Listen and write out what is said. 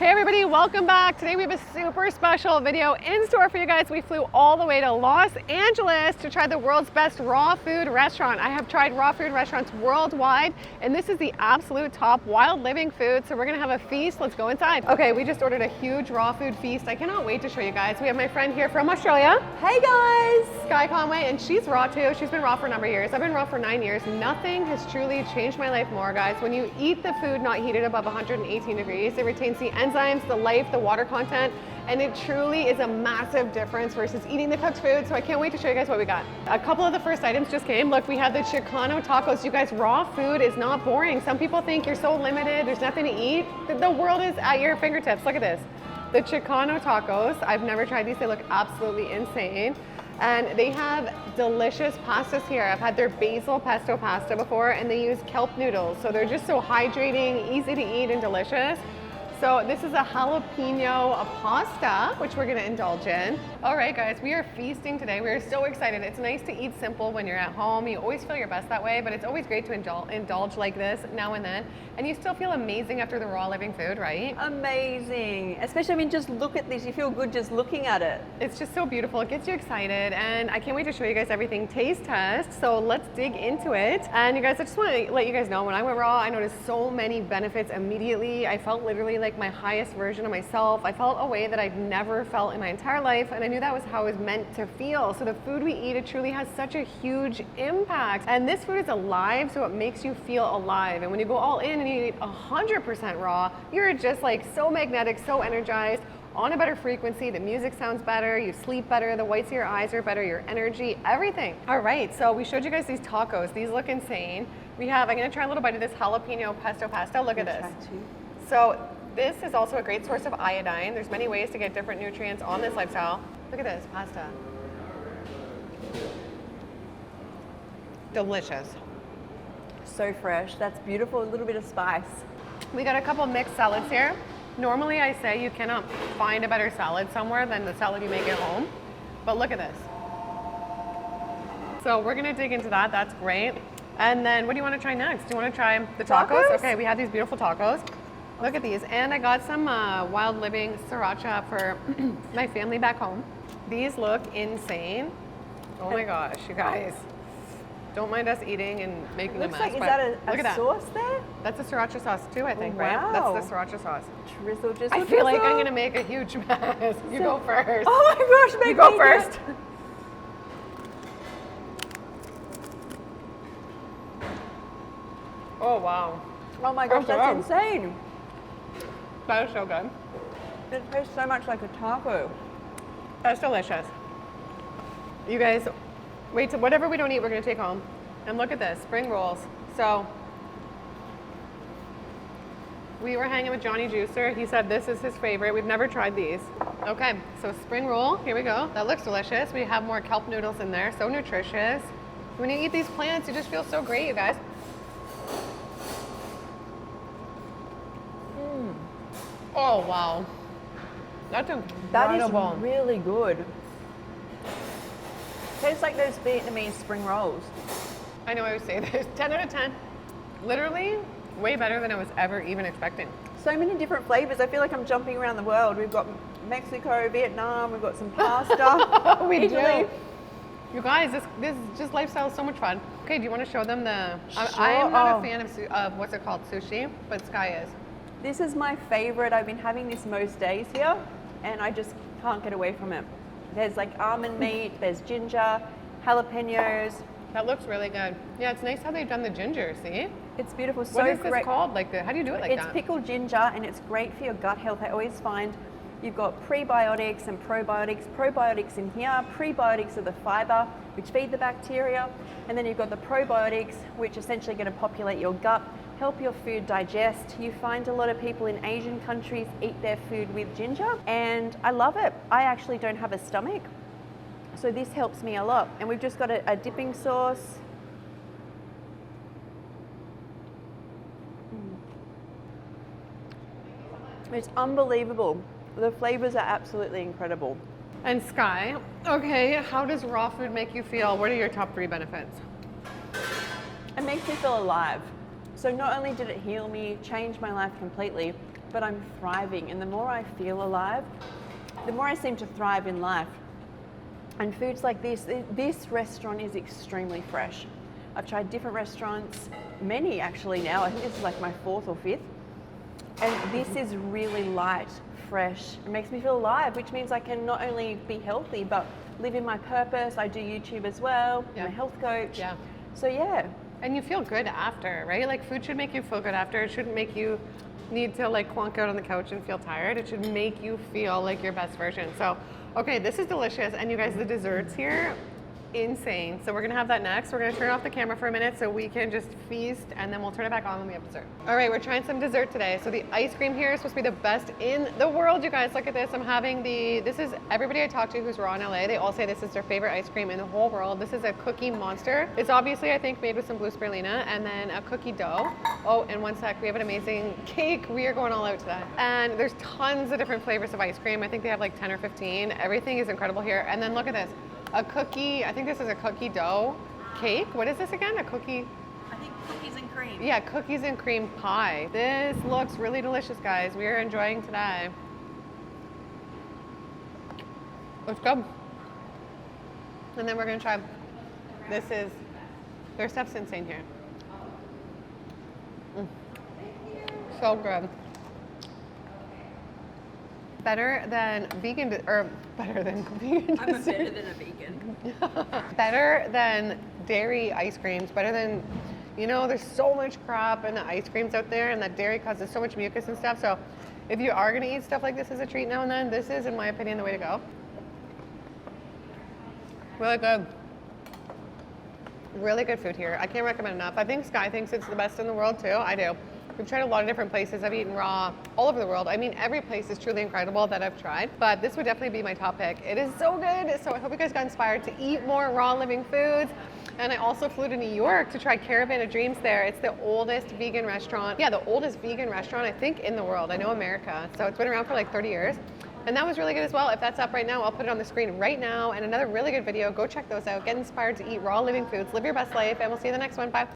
Hey everybody, welcome back. Today we have a super special video in store for you guys. We flew all the way to Los Angeles to try the world's best raw food restaurant. I have tried raw food restaurants worldwide, and this is the absolute top wild living food. So we're gonna have a feast. Let's go inside. Okay, we just ordered a huge raw food feast. I cannot wait to show you guys. We have my friend here from Australia. Hey guys! Skye Conway, and she's raw too. She's been raw for a number of years. I've been raw for 9 years. Nothing has truly changed my life more, guys. When you eat the food not heated above 118 degrees, it retains the enzymes, the life, the water content, and it truly is a massive difference versus eating the cooked food. So I can't wait to show you guys what we got. A couple of the first items just came. Look, we have the Chicano tacos. You guys, raw food is not boring. Some people think you're so limited, there's nothing to eat. The world is at your fingertips. Look at this. The Chicano tacos. I've never tried these. They look absolutely insane. And they have delicious pastas here. I've had their basil pesto pasta before, and they use kelp noodles. So they're just so hydrating, easy to eat, and delicious. So this is a jalapeno pasta, which we're gonna indulge in. All right, guys, we are feasting today. We are so excited. It's nice to eat simple when you're at home. You always feel your best that way, but it's always great to indulge like this now and then. And you still feel amazing after the raw living food, right? Amazing. Especially, I mean, just look at this. You feel good just looking at it. It's just so beautiful. It gets you excited. And I can't wait to show you guys everything taste test. So let's dig into it. And you guys, I just want to let you guys know, when I went raw, I noticed so many benefits immediately. I felt literally like my highest version of myself. I felt a way that I'd never felt in my entire life, and I knew that was how I was meant to feel. So the food we eat, it truly has such a huge impact. And this food is alive, so it makes you feel alive. And when you go all in and you eat 100% raw, you're just like so magnetic, so energized, on a better frequency, the music sounds better, you sleep better, the whites of your eyes are better, your energy, everything. All right, so we showed you guys these tacos. These look insane. We have, I'm gonna try a little bite of this jalapeno pesto pasta. Look at this. So this is also a great source of iodine. There's many ways to get different nutrients on this lifestyle. Look at this pasta. Delicious. So fresh. That's beautiful. A little bit of spice. We got a couple mixed salads here. Normally I say you cannot find a better salad somewhere than the salad you make at home. But look at this. So we're gonna dig into that. That's great. And then what do you want to try next? Do you want to try the tacos? Okay, we have these beautiful tacos. Look at these. And I got some wild living sriracha for my family back home. These look insane. Oh my gosh, you guys. Don't mind us eating and making a mess. Looks like, is that a sauce there? That's a sriracha sauce too, I think, wow. right? That's the sriracha sauce. Drizzle, drizzle, I feel like I'm gonna make a huge mess. You go first. Oh my gosh, you go first. Oh wow. Oh my gosh, that's insane. That is so good. It tastes so much like a taco. That's delicious. You guys, wait till whatever we don't eat, we're gonna take home. And look at this, spring rolls. So we were hanging with Johnny Juicer. He said this is his favorite. We've never tried these. Okay, so spring roll, here we go. That looks delicious. We have more kelp noodles in there, so nutritious. When you eat these plants, you just feel so great, you guys. Oh wow, that's incredible. That is really good. Tastes like those Vietnamese spring rolls. I know I would say this. 10 out of 10. Literally way better than I was ever even expecting. So many different flavors. I feel like I'm jumping around the world. We've got Mexico, Vietnam, we've got some pasta. We Italy. do. You guys, this just lifestyle is so much fun. Okay, do you want to show them the? Sure. I am not a fan of what's it called, sushi, but Skye is. This is my favorite. I've been having this most days here, and I just can't get away from it. There's like almond meat, there's ginger, jalapenos. That looks really good. Yeah, it's nice how they've done the ginger, see? It's beautiful. What is this called? Like how do you do it like that? It's pickled ginger, and it's great for your gut health. I always find you've got prebiotics and probiotics. Probiotics in here. Prebiotics are the fiber, which feed the bacteria. And then you've got the probiotics, which essentially are going to populate your gut, help your food digest. You find a lot of people in Asian countries eat their food with ginger, and I love it. I actually don't have a stomach, so this helps me a lot. And we've just got a dipping sauce. It's unbelievable. The flavors are absolutely incredible. And Skye, okay, how does raw food make you feel? What are your top 3 benefits? It makes me feel alive. So not only did it heal me, change my life completely, but I'm thriving. And the more I feel alive, the more I seem to thrive in life. And foods like this restaurant is extremely fresh. I've tried different restaurants, many actually now. I think this is like my 4th or 5th. And this is really light, fresh. It makes me feel alive, which means I can not only be healthy, but live in my purpose. I do YouTube as well. I'm a health coach. Yeah. So yeah. And you feel good after, right? Like food should make you feel good after. It shouldn't make you need to like clunk out on the couch and feel tired. It should make you feel like your best version. So, okay, this is delicious. And you guys, the desserts here, insane. So we're gonna have that next. We're gonna turn off the camera for a minute so we can just feast, and then we'll turn it back on when we have dessert. All right, we're trying some dessert today. So the ice cream here is supposed to be the best in the world, you guys. Look at this. I'm having this is everybody I talk to who's raw in LA. They all say this is their favorite ice cream in the whole world. This is a cookie monster. It's obviously, I think, made with some blue spirulina and then a cookie dough. Oh, and one sec, we have an amazing cake. We are going all out today. And there's tons of different flavors of ice cream. I think they have like 10 or 15. Everything is incredible here. And then look at this. A cookie, I think this is a cookie dough cake. What is this again? A cookie? I think cookies and cream. Yeah, cookies and cream pie. This looks really delicious, guys. We are enjoying today. Let's go. And then we're gonna try, their stuff's insane here. So good. Better than vegan, or better than vegan. I'm better than a vegan. Better than dairy ice creams, better than, you know, there's so much crap in the ice creams out there, and that dairy causes so much mucus and stuff. So if you are gonna eat stuff like this as a treat now and then, this is, in my opinion, the way to go. Really good. Really good food here. I can't recommend enough. I think Skye thinks it's the best in the world too. I do. We've tried a lot of different places. I've eaten raw all over the world. I mean, every place is truly incredible that I've tried, but this would definitely be my top pick. It is so good. So I hope you guys got inspired to eat more raw living foods. And I also flew to New York to try Caravan of Dreams there. It's the oldest vegan restaurant. Yeah, the oldest vegan restaurant, I think, in the world. I know America. So it's been around for like 30 years. And that was really good as well. If that's up right now, I'll put it on the screen right now. And another really good video. Go check those out. Get inspired to eat raw living foods. Live your best life. And we'll see you in the next one. Bye.